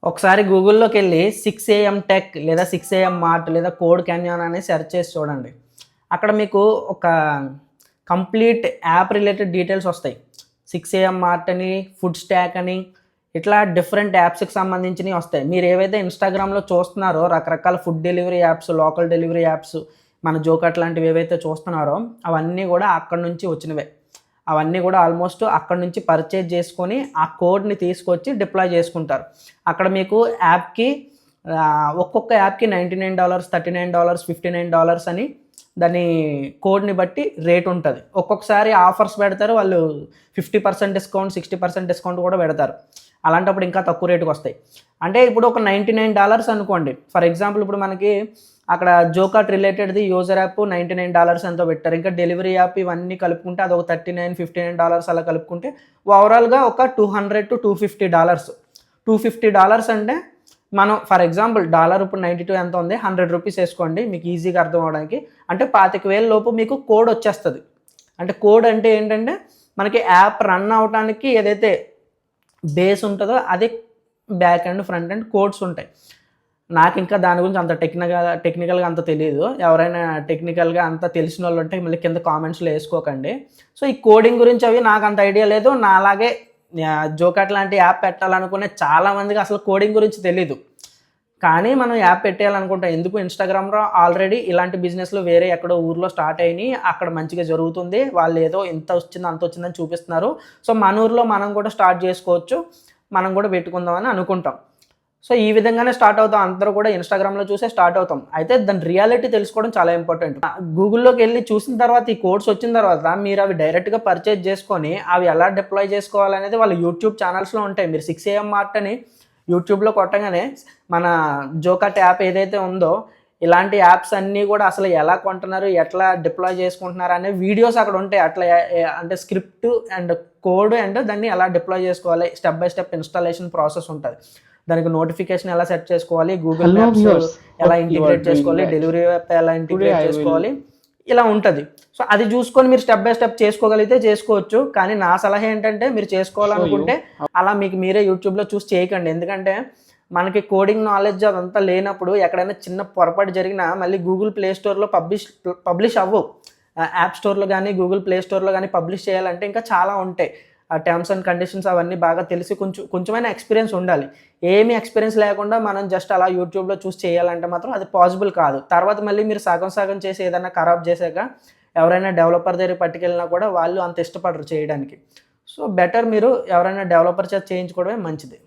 ఒకసారి గూగుల్లోకెళ్ళి 6 AM tech లేదా 6 AM mart లేదా కోడ్ క్యాన్యాన్ అని సెర్చ్ చేసి చూడండి. అక్కడ మీకు ఒక కంప్లీట్ యాప్ రిలేటెడ్ డీటెయిల్స్ వస్తాయి. 6 AM మార్ట్ అని, ఫుడ్ స్టాక్ అని ఇట్లా డిఫరెంట్ యాప్స్కి సంబంధించినవి వస్తాయి. మీరు ఏవైతే ఇన్స్టాగ్రామ్లో చూస్తున్నారో రకరకాల food delivery apps, local delivery apps, మన జోకట్ లాంటివి ఏవైతే చూస్తున్నారో అవన్నీ కూడా అక్కడి నుంచి వచ్చినవే. అవన్నీ కూడా ఆల్మోస్ట్ అక్కడ నుంచి పర్చేజ్ చేసుకొని ఆ కోడ్ని తీసుకొచ్చి డిప్లాయ్ చేసుకుంటారు. అక్కడ మీకు యాప్కి ఒక్కొక్క యాప్కి $99, $39, $59 అని దాని కోడ్ని బట్టి రేట్ ఉంటుంది. ఒక్కొక్కసారి ఆఫర్స్ పెడతారు, వాళ్ళు 50% డిస్కౌంట్, 60% డిస్కౌంట్ కూడా పెడతారు. అలాంటప్పుడు ఇంకా తక్కువ రేటుకి వస్తాయి. అంటే ఇప్పుడు ఒక $99 అనుకోండి. ఫర్ ఎగ్జాంపుల్ ఇప్పుడు మనకి అక్కడ జోకాట్ రిలేటెడ్ది యూజర్ యాప్ $99 ఎంతో పెట్టారు. ఇంకా డెలివరీ యాప్ ఇవన్నీ కలుపుకుంటే అది ఒక $39, $59 అలా కలుపుకుంటే ఓవరాల్గా ఒక $200 to $250. $250 అంటే మనం ఫర్ ఎగ్జాంపుల్ డాలర్ ఇప్పుడు 92 ఎంత ఉంది, ₹100 వేసుకోండి మీకు ఈజీగా అర్థం అవడానికి. అంటే 25,000 లోపు మీకు కోడ్ వచ్చేస్తుంది. అంటే కోడ్ అంటే ఏంటంటే మనకి యాప్ రన్ అవడానికి ఏదైతే బేస్ ఉంటుందో అది back and front and codes ఉంటాయి. నాకు ఇంకా దాని గురించి అంత టెక్నికల్గా అంత తెలియదు. ఎవరైనా టెక్నికల్గా అంత తెలిసిన వాళ్ళు ఉంటే మళ్ళీ కింద కామెంట్స్లో వేసుకోకండి. సో ఈ కోడింగ్ గురించి అవి నాకు అంత ఐడియా లేదు. నా అలాగే జోకాట్ లాంటి యాప్ పెట్టాలనుకునే చాలామందికి అసలు కోడింగ్ గురించి తెలీదు. కానీ మనం యాప్ పెట్టేయాలనుకుంటాం. ఎందుకు ఇన్స్టాగ్రామ్లో ఆల్రెడీ ఇలాంటి బిజినెస్లు వేరే ఎక్కడో ఊర్లో స్టార్ట్ అయినాయి, అక్కడ మంచిగా జరుగుతుంది, వాళ్ళు ఏదో ఇంత వచ్చింది అంత వచ్చిందని చూపిస్తున్నారు. సో మన ఊర్లో మనం కూడా స్టార్ట్ చేసుకోవచ్చు, మనం కూడా పెట్టుకుందామని అనుకుంటాం. సో ఈ విధంగానే స్టార్ట్ అవుతాం. అందరూ కూడా ఇన్స్టాగ్రామ్లో చూసే స్టార్ట్ అవుతాం. అయితే దాని రియాలిటీ తెలుసుకోవడం చాలా ఇంపార్టెంట్. గూగుల్లోకి వెళ్ళి చూసిన తర్వాత ఈ కోడ్స్ వచ్చిన తర్వాత మీరు అవి డైరెక్ట్గా పర్చేజ్ చేసుకొని అవి ఎలా డిప్లాయ్ చేసుకోవాలనేది వాళ్ళ యూట్యూబ్ ఛానల్స్లో ఉంటాయి. మీరు 6 AM మార్ట్ అని యూట్యూబ్లో కొట్టగానే మన జోకాట్ యాప్ ఏదైతే ఉందో ఇలాంటి యాప్స్ అన్నీ కూడా అసలు ఎలా కొంటున్నారు, ఎట్లా డిప్లాయ్ చేసుకుంటున్నారు అనే వీడియోస్ అక్కడ ఉంటాయి. అట్లా అంటే స్క్రిప్ట్ అండ్ కోడ్ అండ్ దాన్ని ఎలా డిప్లాయ్ చేసుకోవాలి, step by step installation process ఉంటుంది. దానికి నోటిఫికేషన్ ఎలా సెట్ చేసుకోవాలి, గూగుల్ మ్యాప్స్ ఎలా ఇంటిగ్రేట్ చేసుకోవాలి, డెలివరీ యాప్ ఎలా ఇంటిగ్రేట్ చేసుకోవాలి, ఇలా ఉంటుంది. సో అది చూసుకొని మీరు స్టెప్ బై స్టెప్ చేసుకోగలిగితే చేసుకోవచ్చు. కానీ నా సలహా ఏంటంటే మీరు చేసుకోవాలనుకుంటే అలా మీకు మీరే యూట్యూబ్లో చూసి చేయకండి. ఎందుకంటే మనకి కోడింగ్ నాలెడ్జ్ అదంతా లేనప్పుడు ఎక్కడైనా చిన్న పొరపాటు జరిగినా మళ్ళీ గూగుల్ ప్లే స్టోర్లో పబ్లిష్ అవ్వవు. యాప్ స్టోర్లో కానీ గూగుల్ ప్లే స్టోర్లో కానీ పబ్లిష్ చేయాలంటే ఇంకా చాలా ఉంటాయి. ఆ టర్మ్స్ అండ్ కండిషన్స్ అవన్నీ బాగా తెలిసి కొంచెమైనా ఎక్స్పీరియన్స్ ఉండాలి. ఏమీ ఎక్స్పీరియన్స్ లేకుండా మనం జస్ట్ అలా యూట్యూబ్లో చూసి చేయాలంటే మాత్రం అది పాసిబుల్ కాదు. తర్వాత మళ్ళీ మీరు సగం చేసి ఏదైనా ఖరాబ్ చేశాక ఎవరైనా డెవలపర్ దగ్గర పట్టుకెళ్ళినా కూడా వాళ్ళు అంత ఇష్టపడరు చేయడానికి. సో బెటర్ మీరు ఎవరైనా డెవలపర్ చేత చేయించుకోవడమే మంచిది.